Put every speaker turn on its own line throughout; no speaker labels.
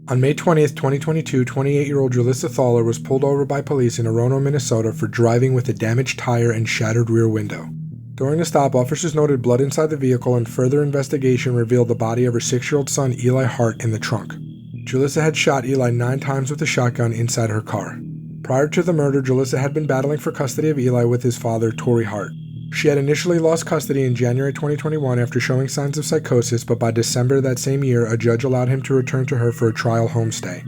On May 20th, 2022, 28-year-old Julissa Thaler was pulled over by police in Orono, Minnesota for driving with a damaged tire and shattered rear window. During the stop, officers noted blood inside the vehicle, and further investigation revealed the body of her 6-year-old son, Eli Hart, in the trunk. Julissa had shot Eli 9 times with a shotgun inside her car. Prior to the murder, Julissa had been battling for custody of Eli with his father, Torrey Hart. She had initially lost custody in January 2021 after showing signs of psychosis, but by December that same year, a judge allowed him to return to her for a trial homestay.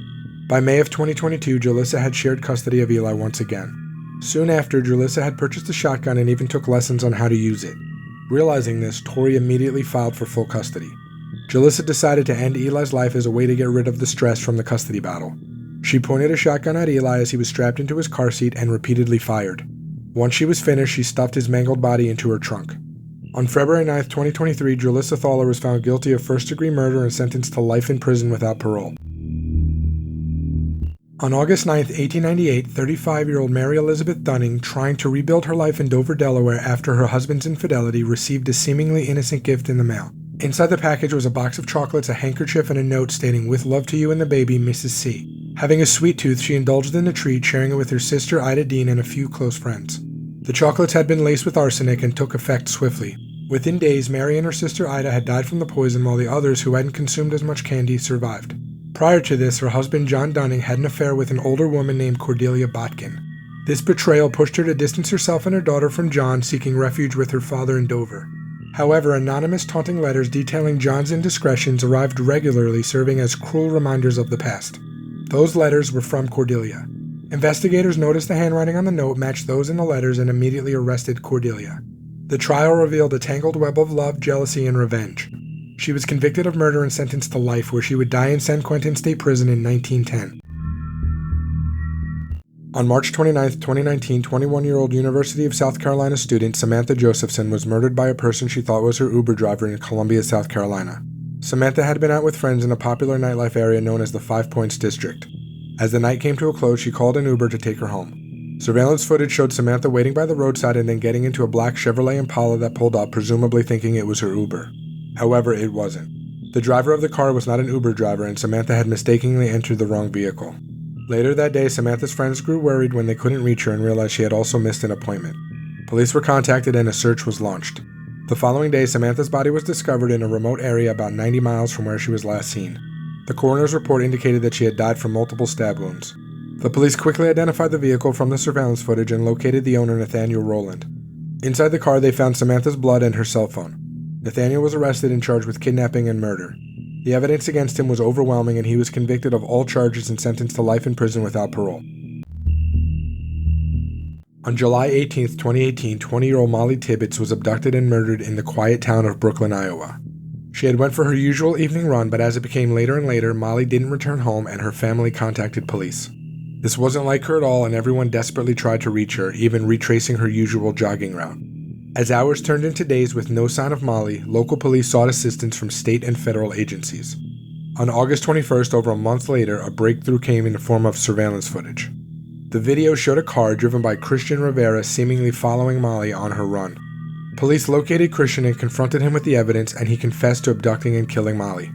By May of 2022, Julissa had shared custody of Eli once again. Soon after, Julissa had purchased a shotgun and even took lessons on how to use it. Realizing this, Torrey immediately filed for full custody. Julissa decided to end Eli's life as a way to get rid of the stress from the custody battle. She pointed a shotgun at Eli as he was strapped into his car seat and repeatedly fired. Once she was finished, she stuffed his mangled body into her trunk. On February 9, 2023, Julissa Thaler was found guilty of first-degree murder and sentenced to life in prison without parole. On August 9, 1898, 35-year-old Mary Elizabeth Dunning, trying to rebuild her life in Dover, Delaware after her husband's infidelity, received a seemingly innocent gift in the mail. Inside the package was a box of chocolates, a handkerchief, and a note stating, "With love to you and the baby, Mrs. C." Having a sweet tooth, she indulged in the treat, sharing it with her sister Ida Dean and a few close friends. The chocolates had been laced with arsenic and took effect swiftly. Within days, Mary and her sister Ida had died from the poison, while the others, who hadn't consumed as much candy, survived. Prior to this, her husband John Dunning had an affair with an older woman named Cordelia Botkin. This betrayal pushed her to distance herself and her daughter from John, seeking refuge with her father in Dover. However, anonymous taunting letters detailing John's indiscretions arrived regularly, serving as cruel reminders of the past. Those letters were from Cordelia. Investigators noticed the handwriting on the note matched those in the letters and immediately arrested Cordelia. The trial revealed a tangled web of love, jealousy, and revenge. She was convicted of murder and sentenced to life, where she would die in San Quentin State Prison in 1910. On March 29, 2019, 21-year-old University of South Carolina student Samantha Josephson was murdered by a person she thought was her Uber driver in Columbia, South Carolina. Samantha had been out with friends in a popular nightlife area known as the 5 Points District. As the night came to a close, she called an Uber to take her home. Surveillance footage showed Samantha waiting by the roadside and then getting into a black Chevrolet Impala that pulled up, presumably thinking it was her Uber. However, it wasn't. The driver of the car was not an Uber driver, and Samantha had mistakenly entered the wrong vehicle. Later that day, Samantha's friends grew worried when they couldn't reach her and realized she had also missed an appointment. Police were contacted and a search was launched. The following day, Samantha's body was discovered in a remote area about 90 miles from where she was last seen. The coroner's report indicated that she had died from multiple stab wounds. The police quickly identified the vehicle from the surveillance footage and located the owner, Nathaniel Rowland. Inside the car, they found Samantha's blood and her cell phone. Nathaniel was arrested and charged with kidnapping and murder. The evidence against him was overwhelming, and he was convicted of all charges and sentenced to life in prison without parole. On July 18, 2018, 20-year-old Mollie Tibbetts was abducted and murdered in the quiet town of Brooklyn, Iowa. She had went for her usual evening run, but as it became later and later, Mollie didn't return home and her family contacted police. This wasn't like her at all, and everyone desperately tried to reach her, even retracing her usual jogging route. As hours turned into days with no sign of Mollie, local police sought assistance from state and federal agencies. On August 21st, over a month later, a breakthrough came in the form of surveillance footage. The video showed a car driven by Christian Rivera seemingly following Mollie on her run. Police located Christian and confronted him with the evidence, and he confessed to abducting and killing Mollie.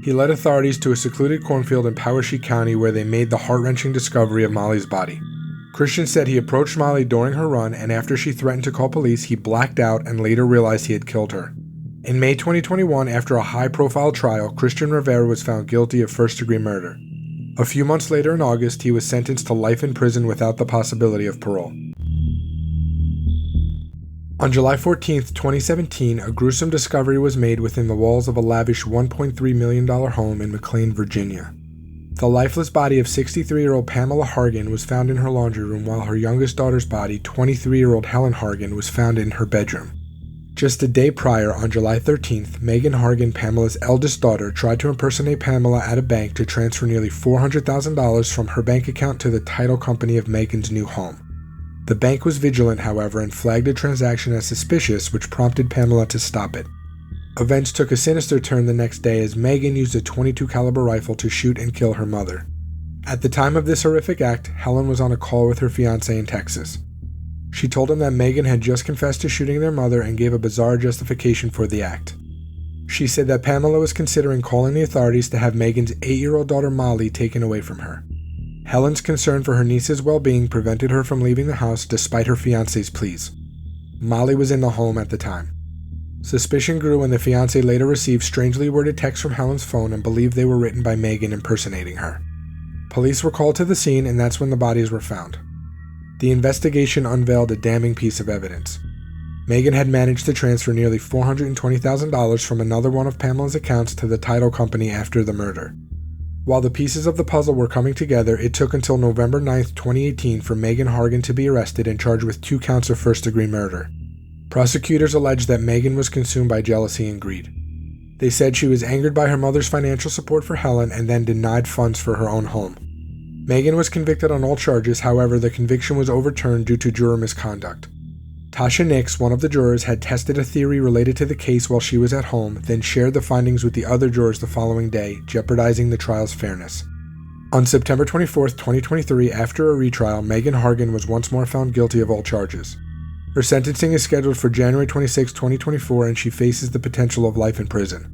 He led authorities to a secluded cornfield in Poweshiek County where they made the heart-wrenching discovery of Mollie's body. Christian said he approached Mollie during her run, and after she threatened to call police, he blacked out and later realized he had killed her. In May 2021, after a high-profile trial, Christian Rivera was found guilty of first-degree murder. A few months later in August, he was sentenced to life in prison without the possibility of parole. On July 14, 2017, a gruesome discovery was made within the walls of a lavish $1.3 million home in McLean, Virginia. The lifeless body of 63-year-old Pamela Hargan was found in her laundry room, while her youngest daughter's body, 23-year-old Helen Hargan, was found in her bedroom. Just a day prior, on July 13th, Megan Hargan, Pamela's eldest daughter, tried to impersonate Pamela at a bank to transfer nearly $400,000 from her bank account to the title company of Megan's new home. The bank was vigilant, however, and flagged the transaction as suspicious, which prompted Pamela to stop it. Events took a sinister turn the next day as Megan used a .22 caliber rifle to shoot and kill her mother. At the time of this horrific act, Helen was on a call with her fiancé in Texas. She told him that Megan had just confessed to shooting their mother and gave a bizarre justification for the act. She said that Pamela was considering calling the authorities to have Megan's 8-year-old daughter Mollie taken away from her. Helen's concern for her niece's well-being prevented her from leaving the house despite her fiancé's pleas. Mollie was in the home at the time. Suspicion grew when the fiancé later received strangely worded texts from Helen's phone and believed they were written by Megan impersonating her. Police were called to the scene, and that's when the bodies were found. The investigation unveiled a damning piece of evidence. Megan had managed to transfer nearly $420,000 from another one of Pamela's accounts to the title company after the murder. While the pieces of the puzzle were coming together, it took until November 9, 2018 for Megan Hargan to be arrested and charged with 2 counts of first-degree murder. Prosecutors alleged that Megan was consumed by jealousy and greed. They said she was angered by her mother's financial support for Helen and then denied funds for her own home. Megan was convicted on all charges, however, the conviction was overturned due to juror misconduct. Tasha Nix, one of the jurors, had tested a theory related to the case while she was at home, then shared the findings with the other jurors the following day, jeopardizing the trial's fairness. On September 24, 2023, after a retrial, Megan Hargan was once more found guilty of all charges. Her sentencing is scheduled for January 26, 2024, and she faces the potential of life in prison.